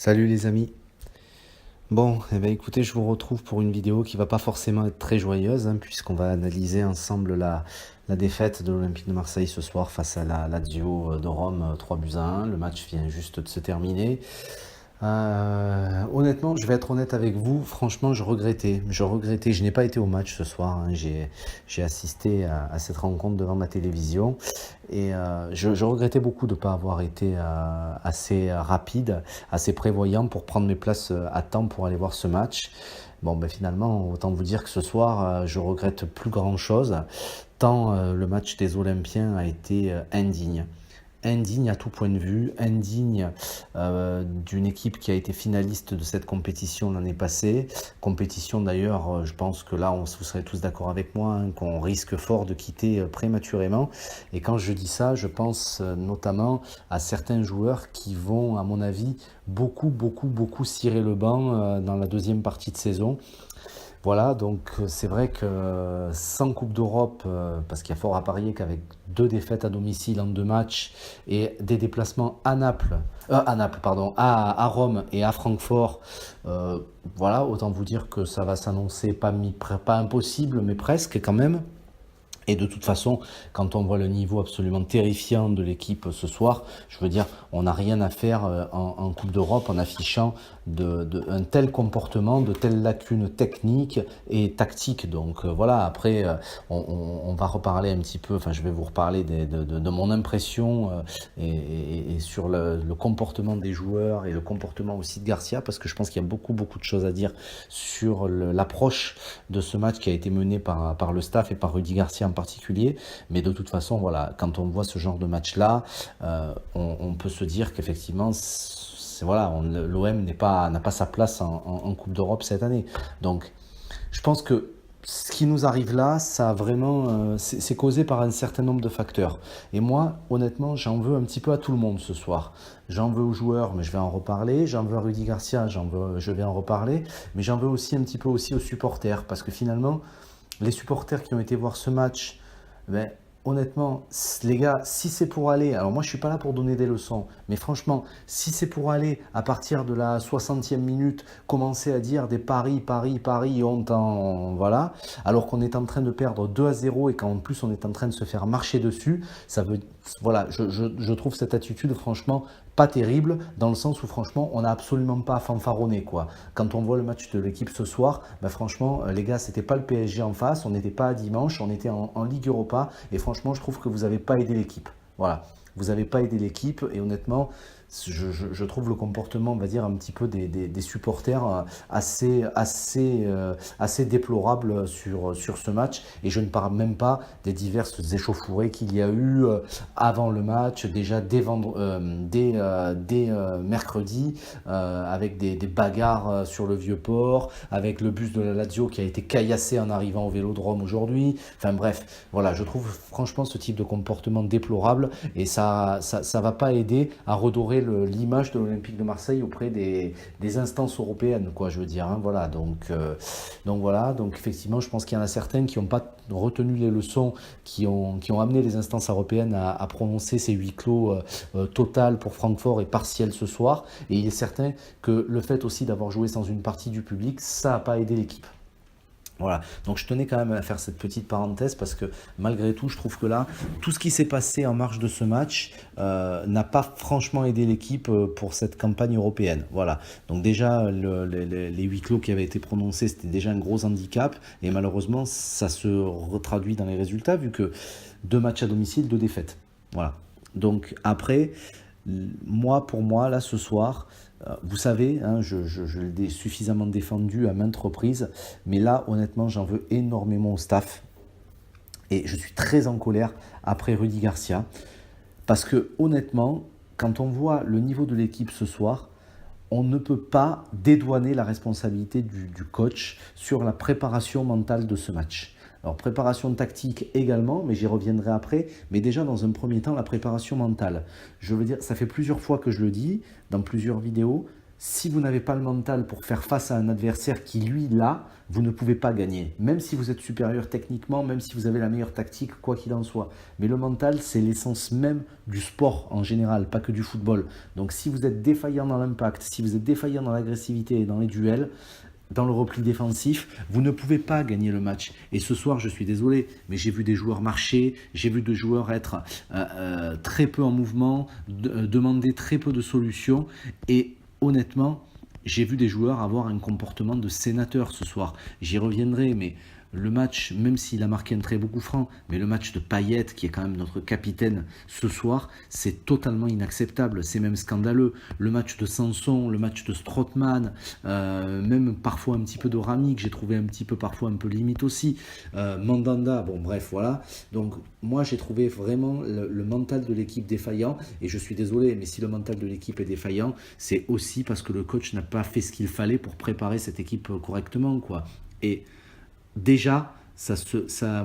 Salut les amis. Bon, eh ben écoutez, je vous retrouve pour une vidéo qui va pas forcément être très joyeuse, puisqu'on va analyser ensemble la défaite de l'Olympique de Marseille ce soir face à la Lazio de Rome, 3-1. Le match vient juste de se terminer. Honnêtement, je vais être honnête avec vous, franchement, je regrettais. Je n'ai pas été au match ce soir, j'ai assisté à cette rencontre devant ma télévision et je regrettais beaucoup de ne pas avoir été assez rapide, assez prévoyant pour prendre mes places à temps pour aller voir ce match. Bon, ben finalement, autant vous dire que ce soir, je regrette plus grand-chose, tant le match des Olympiens a été indigne. Indigne à tout point de vue, indigne d'une équipe qui a été finaliste de cette compétition l'année passée. Compétition d'ailleurs, je pense que là, vous serez tous d'accord avec moi, qu'on risque fort de quitter prématurément. Et quand je dis ça, je pense notamment à certains joueurs qui vont, à mon avis, beaucoup cirer le banc dans la deuxième partie de saison. Voilà, donc c'est vrai que sans Coupe d'Europe, parce qu'il y a fort à parier qu'avec 2 défaites à domicile en 2 matchs et des déplacements à Rome et à Francfort, voilà, autant vous dire que ça va s'annoncer pas impossible, mais presque quand même. Et de toute façon, quand on voit le niveau absolument terrifiant de l'équipe ce soir, je veux dire, on n'a rien à faire en Coupe d'Europe en affichant un tel comportement, de telles lacunes techniques et tactiques. Donc voilà, après, on va reparler un petit peu, enfin je vais vous reparler de mon impression et sur le comportement des joueurs et le comportement aussi de Garcia, parce que je pense qu'il y a beaucoup de choses à dire sur l'approche de ce match qui a été mené par le staff et par Rudy Garcia en particulier, mais de toute façon, voilà, quand on voit ce genre de match-là, on peut se dire qu'effectivement, voilà, l'OM n'a pas sa place en Coupe d'Europe cette année. Donc, je pense que ce qui nous arrive là, ça a vraiment, c'est causé par un certain nombre de facteurs. Et moi, honnêtement, j'en veux un petit peu à tout le monde ce soir. J'en veux aux joueurs, mais je vais en reparler. J'en veux à Rudy Garcia, je vais en reparler. Mais j'en veux aussi un petit peu aussi aux supporters, parce que finalement, les supporters qui ont été voir ce match, ben, honnêtement, les gars, si c'est pour aller, alors moi je suis pas là pour donner des leçons, mais franchement, si c'est pour aller à partir de la 60e minute, commencer à dire des paris, voilà, alors qu'on est en train de perdre 2-0 et qu'en plus on est en train de se faire marcher dessus, voilà, je trouve cette attitude franchement pas terrible, dans le sens où franchement on n'a absolument pas à fanfaronner quoi. Quand on voit le match de l'équipe ce soir, ben franchement les gars, c'était pas le PSG en face, on n'était pas à dimanche, on était en Ligue Europa, et franchement je trouve que vous n'avez pas aidé l'équipe. Voilà, vous n'avez pas aidé l'équipe, et honnêtement je trouve le comportement, on va dire, un petit peu des supporters assez déplorable sur ce match. Et je ne parle même pas des diverses échauffourées qu'il y a eu avant le match, déjà dès mercredi, avec des bagarres sur le Vieux-Port, avec le bus de la Lazio qui a été caillassé en arrivant au Vélodrome aujourd'hui. Enfin bref, voilà, je trouve franchement ce type de comportement déplorable, et ça va pas aider à redorer l'image de l'Olympique de Marseille auprès des instances européennes, quoi, je veux dire. Voilà, donc voilà, donc effectivement, je pense qu'il y en a certains qui n'ont pas retenu les leçons, qui ont amené les instances européennes à prononcer ces huis clos total pour Francfort et partiel ce soir. Et il est certain que le fait aussi d'avoir joué sans une partie du public, ça n'a pas aidé l'équipe. Voilà, donc je tenais quand même à faire cette petite parenthèse, parce que malgré tout, je trouve que là, tout ce qui s'est passé en marge de ce match n'a pas franchement aidé l'équipe pour cette campagne européenne. Voilà, donc déjà, les huis clos qui avaient été prononcés, c'était déjà un gros handicap, et malheureusement, ça se retraduit dans les résultats, vu que 2 matchs à domicile, 2 défaites. Voilà, donc après, pour moi, là, ce soir, vous savez, je l'ai suffisamment défendu à maintes reprises, mais là, honnêtement, j'en veux énormément au staff. Et je suis très en colère après Rudy Garcia. Parce que, honnêtement, quand on voit le niveau de l'équipe ce soir, on ne peut pas dédouaner la responsabilité du coach sur la préparation mentale de ce match. Alors, préparation tactique également, mais j'y reviendrai après. Mais déjà, dans un premier temps, la préparation mentale. Je veux dire, ça fait plusieurs fois que je le dis, dans plusieurs vidéos, si vous n'avez pas le mental pour faire face à un adversaire qui, lui, l'a, vous ne pouvez pas gagner. Même si vous êtes supérieur techniquement, même si vous avez la meilleure tactique, quoi qu'il en soit. Mais le mental, c'est l'essence même du sport en général, pas que du football. Donc si vous êtes défaillant dans l'impact, si vous êtes défaillant dans l'agressivité et dans les duels, dans le repli défensif, vous ne pouvez pas gagner le match. Et ce soir, je suis désolé, mais j'ai vu des joueurs marcher, j'ai vu des joueurs être très peu en mouvement, demander très peu de solutions. Et honnêtement, j'ai vu des joueurs avoir un comportement de sénateur ce soir. J'y reviendrai, mais le match, même s'il a marqué un très beau coup franc, mais le match de Payet, qui est quand même notre capitaine ce soir, c'est totalement inacceptable, c'est même scandaleux. Le match de Sanson, le match de Strootman, même parfois un petit peu de Rami, que j'ai trouvé un petit peu parfois un peu limite aussi. Mandanda, bon bref, voilà. Donc moi j'ai trouvé vraiment le mental de l'équipe défaillant, et je suis désolé, mais si le mental de l'équipe est défaillant, c'est aussi parce que le coach n'a pas fait ce qu'il fallait pour préparer cette équipe correctement, quoi. Et déjà,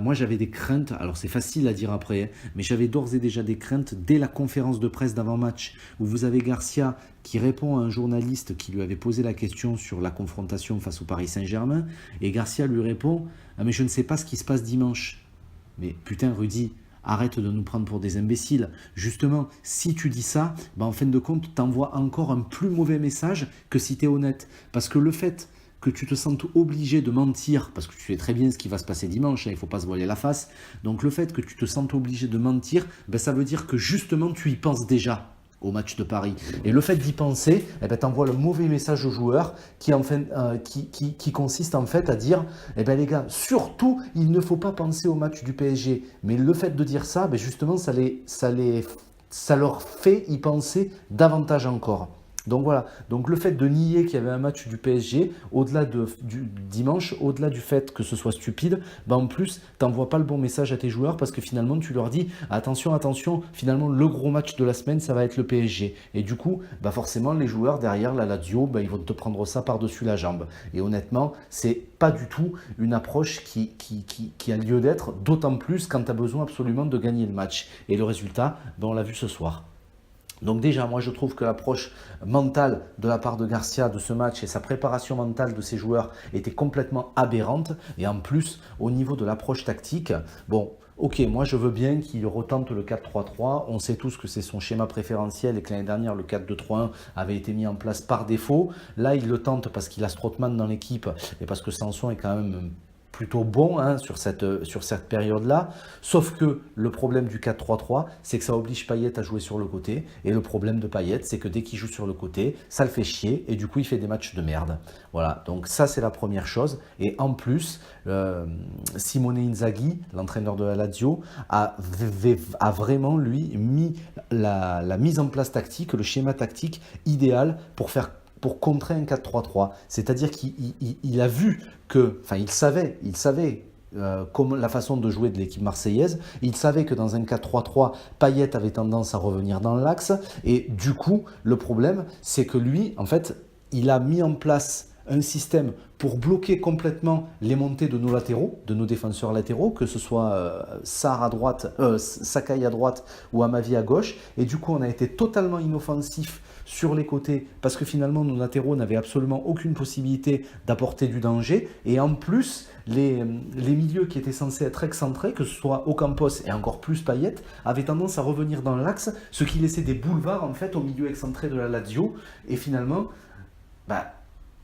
moi j'avais des craintes, alors c'est facile à dire après, hein, mais j'avais d'ores et déjà des craintes dès la conférence de presse d'avant-match, où vous avez Garcia qui répond à un journaliste qui lui avait posé la question sur la confrontation face au Paris Saint-Germain, et Garcia lui répond « Ah mais je ne sais pas ce qui se passe dimanche ». Mais putain Rudy, arrête de nous prendre pour des imbéciles. Justement, si tu dis ça, en fin de compte, t'envoies encore un plus mauvais message que si tu es honnête. Parce que le fait que tu te sentes obligé de mentir, parce que tu sais très bien ce qui va se passer dimanche, il ne faut pas se voiler la face, donc le fait que tu te sentes obligé de mentir, ça veut dire que justement tu y penses déjà au match de Paris. Et le fait d'y penser, t'envoies le mauvais message aux joueurs qui consiste en fait à dire les gars, surtout, il ne faut pas penser au match du PSG. Mais le fait de dire ça, justement, ça leur fait y penser davantage encore. Donc voilà, donc le fait de nier qu'il y avait un match du PSG, au-delà du dimanche, au-delà du fait que ce soit stupide, en plus, tu n'envoies pas le bon message à tes joueurs parce que finalement, tu leur dis attention, attention, finalement, le gros match de la semaine, ça va être le PSG. Et du coup, forcément, les joueurs derrière, la Lazio, ils vont te prendre ça par-dessus la jambe. Et honnêtement, c'est pas du tout une approche qui a lieu d'être, d'autant plus quand tu as besoin absolument de gagner le match. Et le résultat, on l'a vu ce soir. Donc déjà, moi je trouve que l'approche mentale de la part de Garcia de ce match et sa préparation mentale de ses joueurs était complètement aberrante. Et en plus, au niveau de l'approche tactique, ok, moi je veux bien qu'il retente le 4-3-3. On sait tous que c'est son schéma préférentiel et que l'année dernière, le 4-2-3-1 avait été mis en place par défaut. Là, il le tente parce qu'il a Strootman dans l'équipe et parce que Sanson est quand même plutôt bon sur cette période-là. Sauf que le problème du 4-3-3, c'est que ça oblige Payet à jouer sur le côté. Et le problème de Payet, c'est que dès qu'il joue sur le côté, ça le fait chier. Et du coup, il fait des matchs de merde. Voilà, donc ça, c'est la première chose. Et en plus, Simone Inzaghi, l'entraîneur de la Lazio, a vraiment, lui, mis la mise en place tactique, le schéma tactique idéal pour contrer un 4-3-3. C'est-à-dire qu'il a vu il savait la façon de jouer de l'équipe marseillaise. Il savait que dans un 4-3-3, Payet avait tendance à revenir dans l'axe. Et du coup, le problème, c'est que lui, en fait, il a mis en place un système pour bloquer complètement les montées de nos latéraux, de nos défenseurs latéraux, que ce soit Sarr à droite, Sakai à droite ou Amavi à gauche. Et du coup, on a été totalement inoffensif sur les côtés parce que finalement, nos latéraux n'avaient absolument aucune possibilité d'apporter du danger. Et en plus, les milieux qui étaient censés être excentrés, que ce soit Ocampos et encore plus Payet, avaient tendance à revenir dans l'axe, ce qui laissait des boulevards en fait au milieu excentré de la Lazio. Et finalement,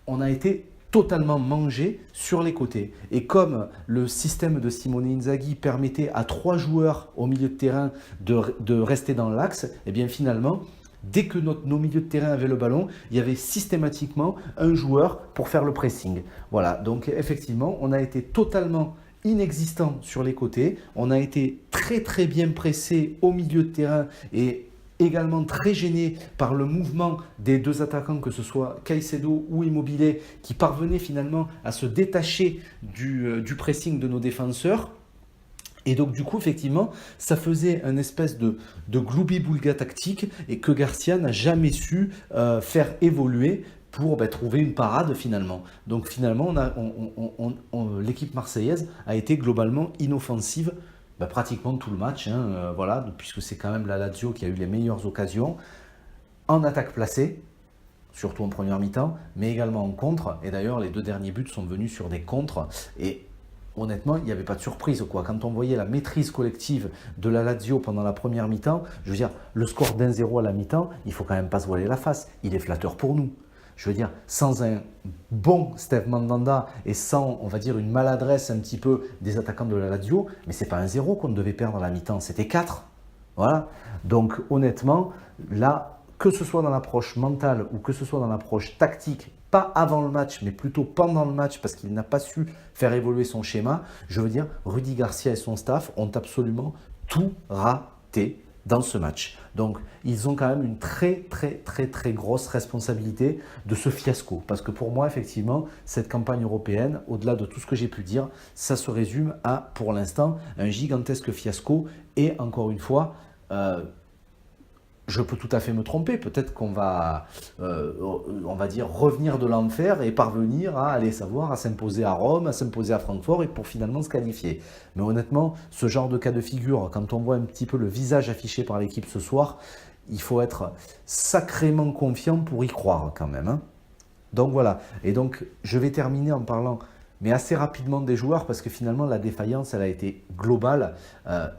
on a été totalement mangé sur les côtés. Et comme le système de Simone Inzaghi permettait à 3 joueurs au milieu de terrain de rester dans l'axe, et bien finalement, dès que nos milieux de terrain avaient le ballon, il y avait systématiquement un joueur pour faire le pressing. Voilà, donc effectivement, on a été totalement inexistant sur les côtés. On a été très très bien pressé au milieu de terrain et également très gêné par le mouvement des deux attaquants, que ce soit Caicedo ou Immobile, qui parvenaient finalement à se détacher du pressing de nos défenseurs. Et donc du coup, effectivement, ça faisait une espèce de gloubi-boulga tactique et que Garcia n'a jamais su faire évoluer pour trouver une parade finalement. Donc finalement, l'équipe marseillaise a été globalement inoffensive pratiquement tout le match, puisque c'est quand même la Lazio qui a eu les meilleures occasions en attaque placée. surtout en première mi-temps, mais également en contre. Et d'ailleurs, les 2 derniers buts sont venus sur des contres. Et honnêtement, il n'y avait pas de surprise, quoi. Quand on voyait la maîtrise collective de la Lazio pendant la première mi-temps, je veux dire, le score d'1-0 à la mi-temps, il ne faut quand même pas se voiler la face. Il est flatteur pour nous. Je veux dire, sans un bon Steve Mandanda et sans, on va dire, une maladresse un petit peu des attaquants de la Lazio, mais c'est pas 1-0 qu'on devait perdre à la mi-temps, c'était 4. Voilà. Donc honnêtement, là, que ce soit dans l'approche mentale ou que ce soit dans l'approche tactique, pas avant le match, mais plutôt pendant le match, parce qu'il n'a pas su faire évoluer son schéma, je veux dire, Rudy Garcia et son staff ont absolument tout raté dans ce match. Donc, ils ont quand même une très grosse responsabilité de ce fiasco. Parce que pour moi, effectivement, cette campagne européenne, au-delà de tout ce que j'ai pu dire, ça se résume à, pour l'instant, un gigantesque fiasco. Et encore une fois, je peux tout à fait me tromper. Peut-être qu'on va, on va dire, revenir de l'enfer et parvenir à aller savoir, à s'imposer à Rome, à s'imposer à Francfort et pour finalement se qualifier. Mais honnêtement, ce genre de cas de figure, quand on voit un petit peu le visage affiché par l'équipe ce soir, il faut être sacrément confiant pour y croire quand même, hein. Donc voilà. Et donc, je vais terminer en parlant, mais assez rapidement des joueurs, parce que finalement, la défaillance, elle a été globale,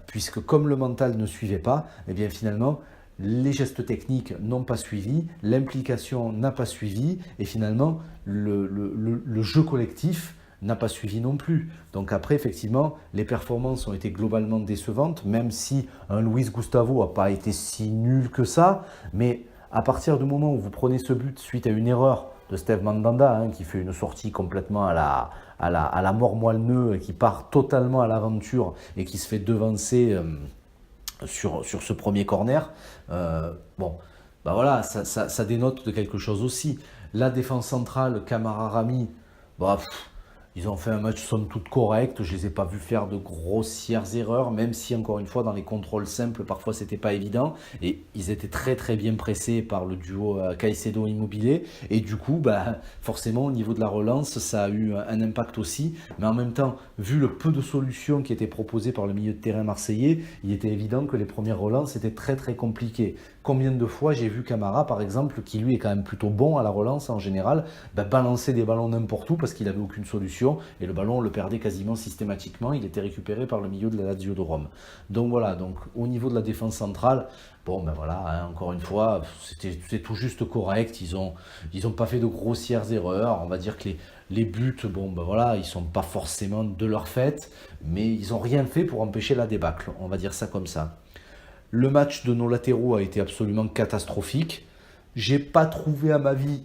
puisque comme le mental ne suivait pas, eh bien finalement, les gestes techniques n'ont pas suivi, l'implication n'a pas suivi, et finalement, le jeu collectif n'a pas suivi non plus. Donc après, effectivement, les performances ont été globalement décevantes, même si un Luis Gustavo n'a pas été si nul que ça, mais à partir du moment où vous prenez ce but suite à une erreur de Steve Mandanda, hein, qui fait une sortie complètement à la mort moelle-neu, qui part totalement à l'aventure et qui se fait devancer sur ce premier corner, bon, bah voilà, ça dénote de quelque chose aussi. La défense centrale, Camara, Rami, bah, ils ont fait un match somme toute correct. Je les ai pas vus faire de grossières erreurs, même si encore une fois dans les contrôles simples, parfois c'était pas évident. Et ils étaient très bien pressés par le duo Caicedo Immobile. Et du coup, bah, forcément au niveau de la relance, ça a eu un impact aussi. Mais en même temps, vu le peu de solutions qui étaient proposées par le milieu de terrain marseillais, il était évident que les premières relances étaient très compliquées. Combien de fois j'ai vu Camara, par exemple, qui lui est quand même plutôt bon à la relance en général, bah, balancer des ballons n'importe où parce qu'il n'avait aucune solution et le ballon on le perdait quasiment systématiquement. Il était récupéré par le milieu de la Lazio de Rome. Donc voilà, donc au niveau de la défense centrale, bon ben voilà, hein, encore une fois, c'est tout juste correct. Ils ont pas fait de grossières erreurs. On va dire que les buts, bon ben voilà, ils sont pas forcément de leur fait, mais ils n'ont rien fait pour empêcher la débâcle. On va dire ça comme ça. Le match de nos latéraux a été absolument catastrophique. J'ai pas trouvé à ma vie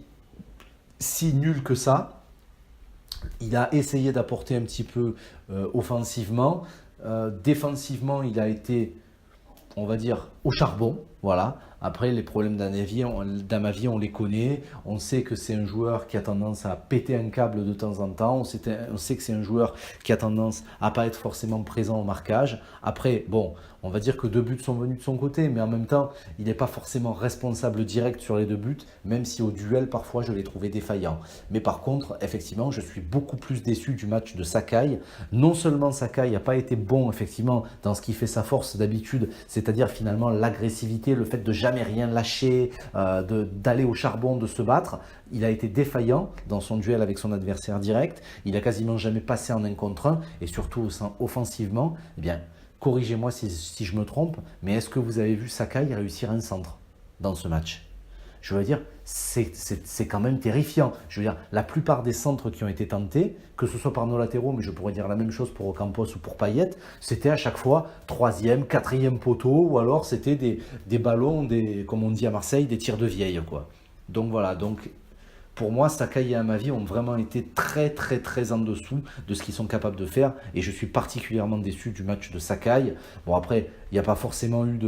si nul que ça. Il a essayé d'apporter un petit peu offensivement. Défensivement, il a été, on va dire, au charbon. Voilà. Après, les problèmes d'Amavi, on les connaît. On sait que c'est un joueur qui a tendance à péter un câble de temps en temps. On sait que c'est un joueur qui a tendance à pas être forcément présent au marquage. Après, bon, on va dire que 2 buts sont venus de son côté, mais en même temps, il n'est pas forcément responsable direct sur les 2 buts, même si au duel, parfois, je l'ai trouvé défaillant. Mais par contre, effectivement, je suis beaucoup plus déçu du match de Sakai. Non seulement Sakai n'a pas été bon, effectivement, dans ce qui fait sa force d'habitude, c'est-à-dire finalement l'agressivité, le fait de jamais rien lâcher, d'aller au charbon, de se battre. Il a été défaillant dans son duel avec son adversaire direct. Il a quasiment jamais passé en 1 contre 1 et surtout offensivement, eh bien, corrigez-moi si je me trompe, mais est-ce que vous avez vu Sakai réussir un centre dans ce match? Je veux dire, c'est quand même terrifiant. Je veux dire, la plupart des centres qui ont été tentés, que ce soit par nos latéraux, mais je pourrais dire la même chose pour Ocampos ou pour Payet, c'était à chaque fois 3e, 4e poteau, ou alors c'était des ballons, comme on dit à Marseille, des tirs de vieille, quoi. Donc voilà, donc pour moi, Sakai et Amavi ont vraiment été très en dessous de ce qu'ils sont capables de faire. Et je suis particulièrement déçu du match de Sakai. Bon, après, il n'y a pas forcément eu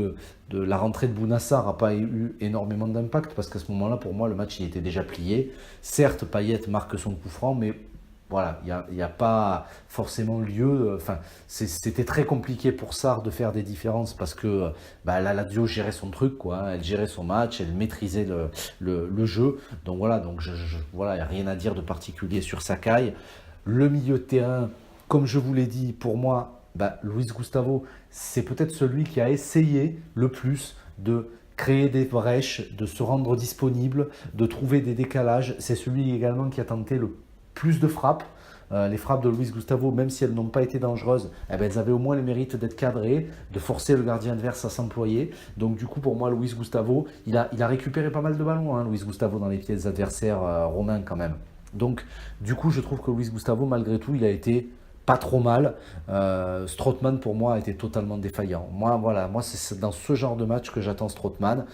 la rentrée de Bounassar n'a pas eu énormément d'impact parce qu'à ce moment-là, pour moi, le match il était déjà plié. Certes, Payet marque son coup franc, mais voilà, il n'y a pas forcément lieu. Enfin, c'était très compliqué pour Sarr de faire des différences parce que la Lazio gérait son truc, quoi, hein. Elle gérait son match, elle maîtrisait le jeu. Donc voilà, voilà, il n'y a rien à dire de particulier sur Sakai. Le milieu de terrain, comme je vous l'ai dit, pour moi, Luis Gustavo, c'est peut-être celui qui a essayé le plus de créer des brèches, de se rendre disponible, de trouver des décalages. C'est celui également qui a tenté le plus de frappes. Les frappes de Luis Gustavo, même si elles n'ont pas été dangereuses, eh ben, elles avaient au moins le mérite d'être cadrées, de forcer le gardien adverse à s'employer. Donc du coup, pour moi, Luis Gustavo, il a récupéré pas mal de ballons, hein, Luis Gustavo, dans les pieds des adversaires romains quand même. Donc du coup, je trouve que Luis Gustavo, malgré tout, il a été pas trop mal. Strootman, pour moi, a été totalement défaillant. Moi, c'est dans ce genre de match que j'attends Strootman.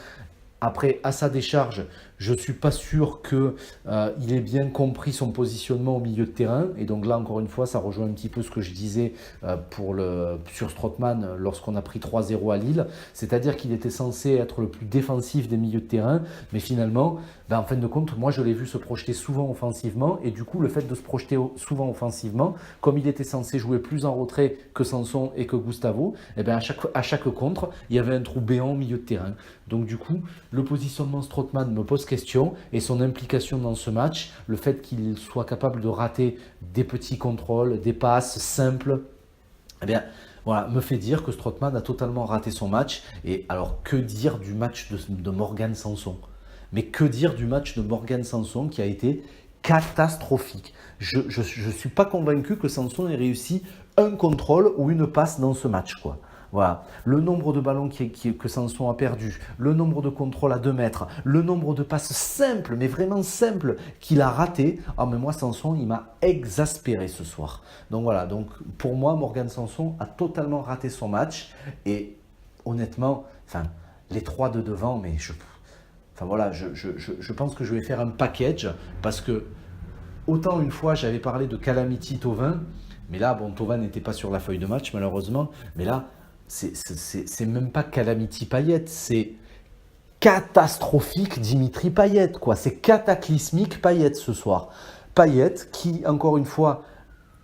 Après, à sa décharge, je ne suis pas sûr qu'il ait bien compris son positionnement au milieu de terrain. Et donc là, encore une fois, ça rejoint un petit peu ce que je disais sur Strootman lorsqu'on a pris 3-0 à Lille. C'est-à-dire qu'il était censé être le plus défensif des milieux de terrain. Mais finalement, en fin de compte, moi, je l'ai vu se projeter souvent offensivement. Et du coup, le fait de se projeter souvent offensivement, comme il était censé jouer plus en retrait que Sanson et que Gustavo, à chaque contre, il y avait un trou béant au milieu de terrain. Donc du coup, le positionnement Strootman me pose question et son implication dans ce match, le fait qu'il soit capable de rater des petits contrôles, des passes simples, me fait dire que Strootman a totalement raté son match. Et alors, que dire du match de Morgan Sanson? Mais que dire du match de Morgan Sanson qui a été catastrophique? Je ne suis pas convaincu que Sanson ait réussi un contrôle ou une passe dans ce match, quoi. Voilà, le nombre de ballons que Sanson a perdu, le nombre de contrôles à 2 mètres, le nombre de passes simples, mais vraiment simples, qu'il a raté. Ah, mais moi, Sanson, il m'a exaspéré ce soir. Donc voilà, donc pour moi, Morgan Sanson a totalement raté son match. Et honnêtement, les 3 de devant, mais je pense que je vais faire un package parce que autant une fois, j'avais parlé de Calamity Thauvin, mais là, bon, Thauvin n'était pas sur la feuille de match, malheureusement, mais là, c'est même pas Calamity Payet, c'est catastrophique Dimitri Payet, quoi. C'est cataclysmique Payet ce soir. Payet qui, encore une fois,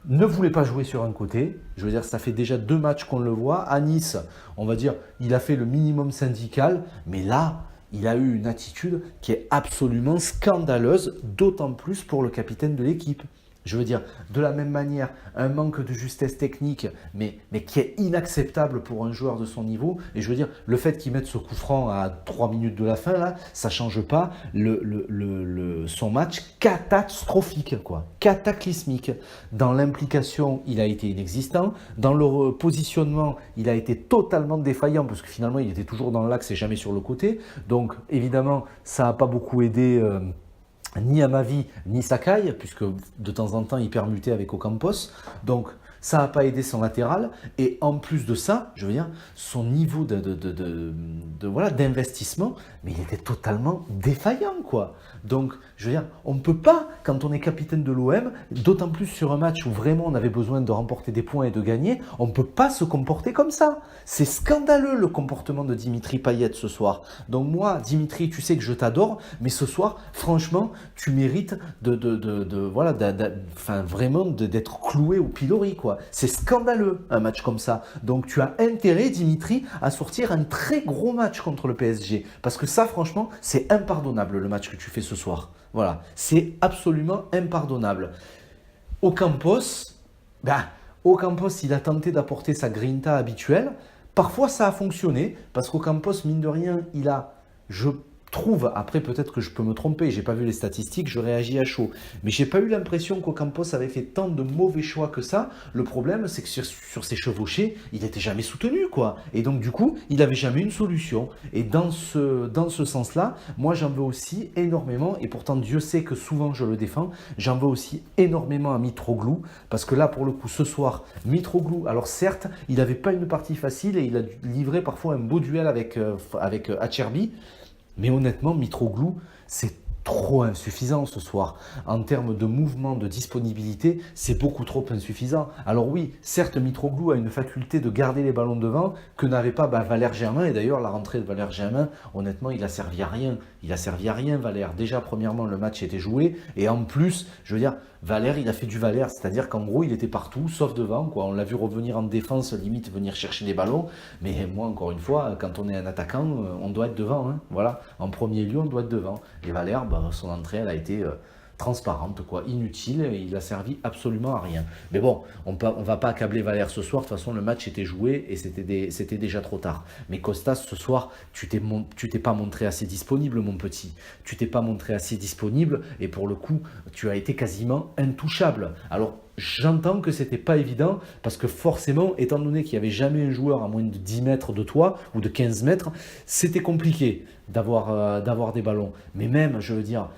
ne voulait pas jouer sur un côté. Je veux dire, ça fait déjà 2 matchs qu'on le voit. À Nice, on va dire, il a fait le minimum syndical, mais là, il a eu une attitude qui est absolument scandaleuse, d'autant plus pour le capitaine de l'équipe. Je veux dire, de la même manière, un manque de justesse technique, mais qui est inacceptable pour un joueur de son niveau. Et je veux dire, le fait qu'il mette ce coup franc à 3 minutes de la fin, là, ça ne change pas son match catastrophique, quoi, cataclysmique. Dans l'implication, il a été inexistant. Dans le positionnement, il a été totalement défaillant, parce que finalement, il était toujours dans l'axe et jamais sur le côté. Donc, évidemment, ça n'a pas beaucoup aidé ni Amavi, ni Sakai, puisque de temps en temps, il permutait avec Ocampos. Donc, ça n'a pas aidé son latéral. Et en plus de ça, je veux dire, son niveau d'investissement, mais il était totalement défaillant, quoi. Donc, je veux dire, on ne peut pas, quand on est capitaine de l'OM, d'autant plus sur un match où vraiment on avait besoin de remporter des points et de gagner, on ne peut pas se comporter comme ça. C'est scandaleux le comportement de Dimitri Payet ce soir. Donc moi, Dimitri, tu sais que je t'adore, mais ce soir, franchement, tu mérites vraiment d'être cloué au pilori, quoi. C'est scandaleux un match comme ça. Donc tu as intérêt, Dimitri, à sortir un très gros match contre le PSG. Parce que ça, franchement, c'est impardonnable le match que tu fais ce soir. Voilà, c'est absolument impardonnable. Ocampos, il a tenté d'apporter sa grinta habituelle. Parfois, ça a fonctionné, parce qu'Ocampos, mine de rien, je trouve, après peut-être que je peux me tromper, j'ai pas vu les statistiques, je réagis à chaud, mais j'ai pas eu l'impression qu'Ocampos avait fait tant de mauvais choix que ça. Le problème, c'est que sur ses chevauchés, il n'était jamais soutenu, quoi. Et donc du coup, il n'avait jamais une solution. Et dans ce sens-là, moi j'en veux aussi énormément, et pourtant Dieu sait que souvent je le défends, j'en veux aussi énormément à Mitroglou, parce que là pour le coup ce soir, Mitroglou, alors certes, il n'avait pas une partie facile, et il a livré parfois un beau duel avec Acerbi. Mais honnêtement, Mitroglou, c'est trop insuffisant ce soir. En termes de mouvement, de disponibilité, c'est beaucoup trop insuffisant. Alors oui, certes, Mitroglou a une faculté de garder les ballons devant que n'avait pas Valère Germain. Et d'ailleurs, la rentrée de Valère Germain, honnêtement, il a servi à rien. Il a servi à rien, Valère. Déjà, premièrement, le match était joué. Et en plus, je veux dire, Valère, il a fait du Valère. C'est-à-dire qu'en gros, il était partout, sauf devant, quoi. On l'a vu revenir en défense, limite venir chercher des ballons. Mais moi, encore une fois, quand on est un attaquant, on doit être devant. Hein. Voilà. En premier lieu, on doit être devant. Et Valère, son entrée, elle a été transparente, quoi, inutile, et il a servi absolument à rien. Mais bon, on va pas accabler Valère ce soir, de toute façon le match était joué et c'était déjà trop tard. Mais Costas, ce soir, tu t'es pas montré assez disponible, mon petit. Tu t'es pas montré assez disponible et pour le coup, tu as été quasiment intouchable. Alors, j'entends que c'était pas évident parce que forcément, étant donné qu'il n'y avait jamais un joueur à moins de 10 mètres de toi ou de 15 mètres, c'était compliqué d'avoir des ballons. Mais même, je veux dire,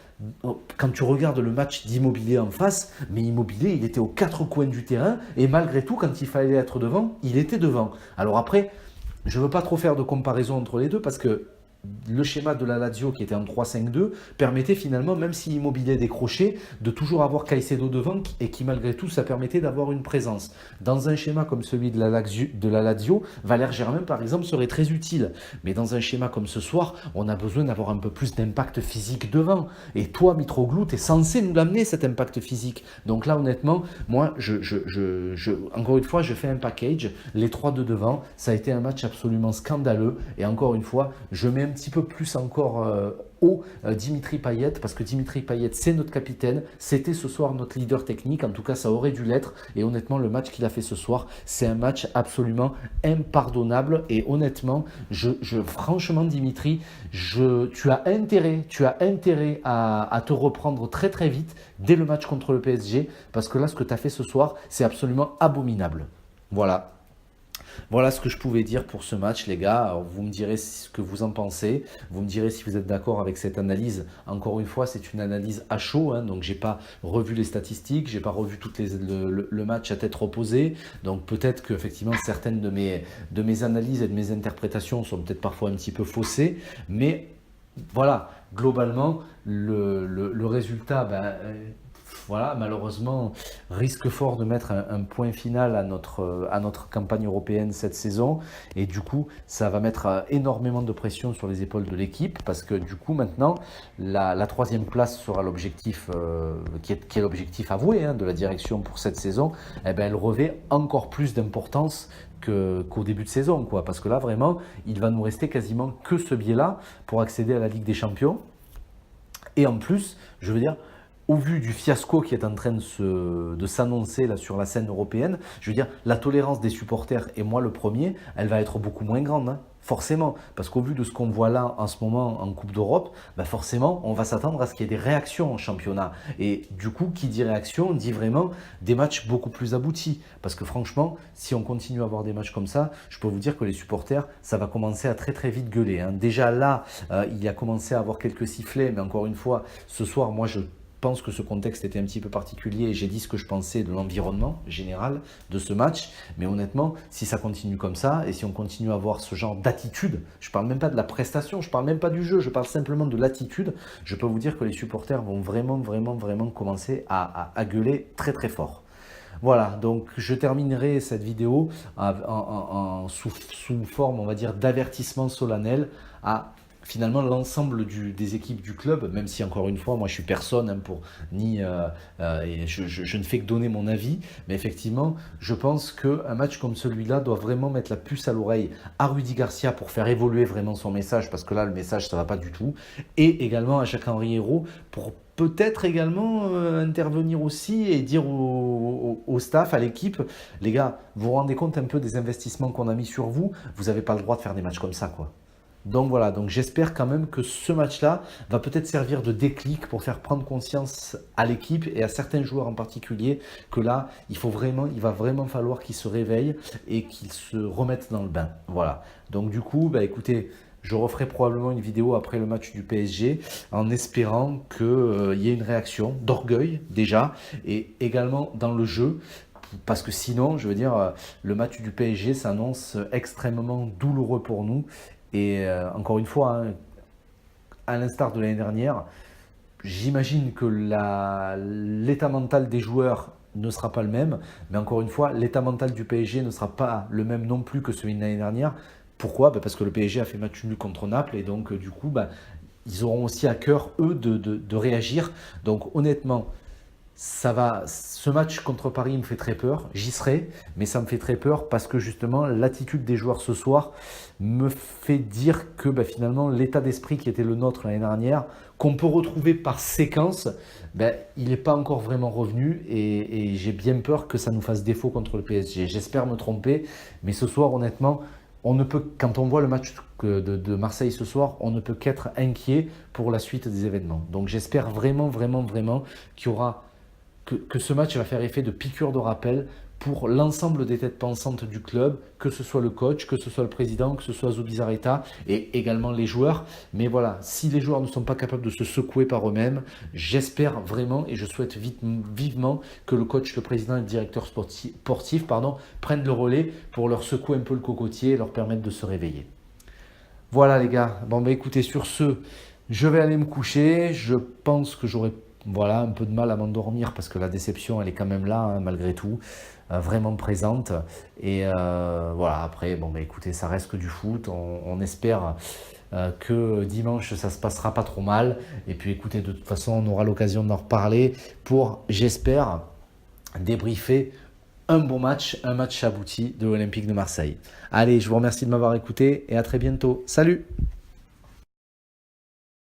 quand tu regardes le match d'Immobilier en face, mais Immobilier, il était aux quatre coins du terrain et malgré tout, quand il fallait être devant, il était devant. Alors après, je ne veux pas trop faire de comparaison entre les deux parce que le schéma de la Lazio qui était en 3-5-2 permettait finalement, même si Immobilier décrochait, de toujours avoir Caicedo devant et qui malgré tout ça permettait d'avoir une présence. Dans un schéma comme celui de la Lazio, Valère Germain par exemple serait très utile. Mais dans un schéma comme ce soir, on a besoin d'avoir un peu plus d'impact physique devant. Et toi, Mitroglou, tu es censé nous l'amener cet impact physique. Donc là honnêtement, moi, encore une fois, je fais un package, les trois de devant, ça a été un match absolument scandaleux. Et encore une fois, je mets un petit peu plus encore haut Dimitri Payet, parce que Dimitri Payet, c'est notre capitaine, c'était ce soir notre leader technique, en tout cas ça aurait dû l'être, et honnêtement le match qu'il a fait ce soir, c'est un match absolument impardonnable, et honnêtement, franchement Dimitri, tu as intérêt à te reprendre très très vite dès le match contre le PSG, parce que là ce que tu as fait ce soir, c'est absolument abominable. Voilà. Voilà ce que je pouvais dire pour ce match, les gars. Alors, vous me direz ce que vous en pensez. Vous me direz si vous êtes d'accord avec cette analyse. Encore une fois, c'est une analyse à chaud. Hein, donc, j'ai pas revu les statistiques. J'ai pas revu le match à tête reposée. Donc, peut-être qu'effectivement, certaines de mes analyses et de mes interprétations sont peut-être parfois un petit peu faussées. Mais voilà, globalement, le résultat, voilà, malheureusement, risque fort de mettre un point final à notre campagne européenne cette saison. Et du coup, ça va mettre énormément de pression sur les épaules de l'équipe parce que du coup, maintenant, la troisième place sera l'objectif qui est l'objectif avoué de la direction pour cette saison. Eh ben, elle revêt encore plus d'importance qu'au début de saison, quoi. Parce que là, vraiment, il va nous rester quasiment que ce biais-là pour accéder à la Ligue des Champions. Et en plus, je veux dire, au vu du fiasco qui est en train de s'annoncer là sur la scène européenne, je veux dire, la tolérance des supporters, et moi le premier, elle va être beaucoup moins grande, hein, forcément. Parce qu'au vu de ce qu'on voit là en ce moment en Coupe d'Europe, forcément, on va s'attendre à ce qu'il y ait des réactions en championnat. Et du coup, qui dit réaction, dit vraiment des matchs beaucoup plus aboutis. Parce que franchement, si on continue à avoir des matchs comme ça, je peux vous dire que les supporters, ça va commencer à très très vite gueuler, hein. Déjà là, il a commencé à avoir quelques sifflets, mais encore une fois, ce soir, moi je pense que ce contexte était un petit peu particulier et j'ai dit ce que je pensais de l'environnement général de ce match. Mais honnêtement, si ça continue comme ça et si on continue à avoir ce genre d'attitude, je ne parle même pas de la prestation, je ne parle même pas du jeu, je parle simplement de l'attitude, je peux vous dire que les supporters vont vraiment commencer à gueuler très très fort. Voilà, donc je terminerai cette vidéo sous forme, on va dire, d'avertissement solennel à finalement l'ensemble des équipes du club, même si encore une fois, moi je suis personne et je ne fais que donner mon avis, mais effectivement, je pense qu'un match comme celui-là doit vraiment mettre la puce à l'oreille à Rudy Garcia pour faire évoluer vraiment son message, parce que là, le message, ça ne va pas du tout, et également à Jacques-Henri Hérault pour peut-être également intervenir aussi et dire au staff, à l'équipe, les gars, vous vous rendez compte un peu des investissements qu'on a mis sur vous, vous n'avez pas le droit de faire des matchs comme ça, quoi. Donc voilà, donc j'espère quand même que ce match-là va peut-être servir de déclic pour faire prendre conscience à l'équipe et à certains joueurs en particulier que là, il va vraiment falloir qu'ils se réveillent et qu'ils se remettent dans le bain. Voilà. Donc du coup, écoutez, je referai probablement une vidéo après le match du PSG en espérant qu'il y ait une réaction d'orgueil déjà et également dans le jeu. Parce que sinon, je veux dire, le match du PSG s'annonce extrêmement douloureux pour nous. Et encore une fois, à l'instar de l'année dernière, j'imagine que l'état mental des joueurs ne sera pas le même. Mais encore une fois, l'état mental du PSG ne sera pas le même non plus que celui de l'année dernière. Pourquoi ? Parce que le PSG a fait match nul contre Naples et donc du coup, ils auront aussi à cœur, eux, de réagir. Donc honnêtement, ce match contre Paris me fait très peur, j'y serai, mais ça me fait très peur parce que justement l'attitude des joueurs ce soir me fait dire que finalement l'état d'esprit qui était le nôtre l'année dernière qu'on peut retrouver par séquence, ben, il n'est pas encore vraiment revenu et j'ai bien peur que ça nous fasse défaut contre le PSG. J'espère me tromper, mais ce soir, honnêtement, quand on voit le match de Marseille ce soir, on ne peut qu'être inquiet pour la suite des événements. Donc j'espère vraiment, vraiment, vraiment qu'il y aura que ce match va faire effet de piqûre de rappel pour l'ensemble des têtes pensantes du club, que ce soit le coach, que ce soit le président, que ce soit Zubizarreta et également les joueurs. Mais voilà, si les joueurs ne sont pas capables de se secouer par eux-mêmes, j'espère vraiment et je souhaite vivement que le coach, le président et le directeur sportif prennent le relais pour leur secouer un peu le cocotier et leur permettre de se réveiller. Voilà les gars, bon bah écoutez, sur ce, je vais aller me coucher. Je pense que j'aurai un peu de mal à m'endormir parce que la déception elle est quand même là hein, malgré tout, vraiment présente. Et voilà, après, bon bah écoutez, ça reste que du foot. On espère que dimanche ça se passera pas trop mal. Et puis écoutez, de toute façon, on aura l'occasion d'en reparler pour, j'espère, débriefer un bon match, un match abouti de l'Olympique de Marseille. Allez, je vous remercie de m'avoir écouté et à très bientôt. Salut!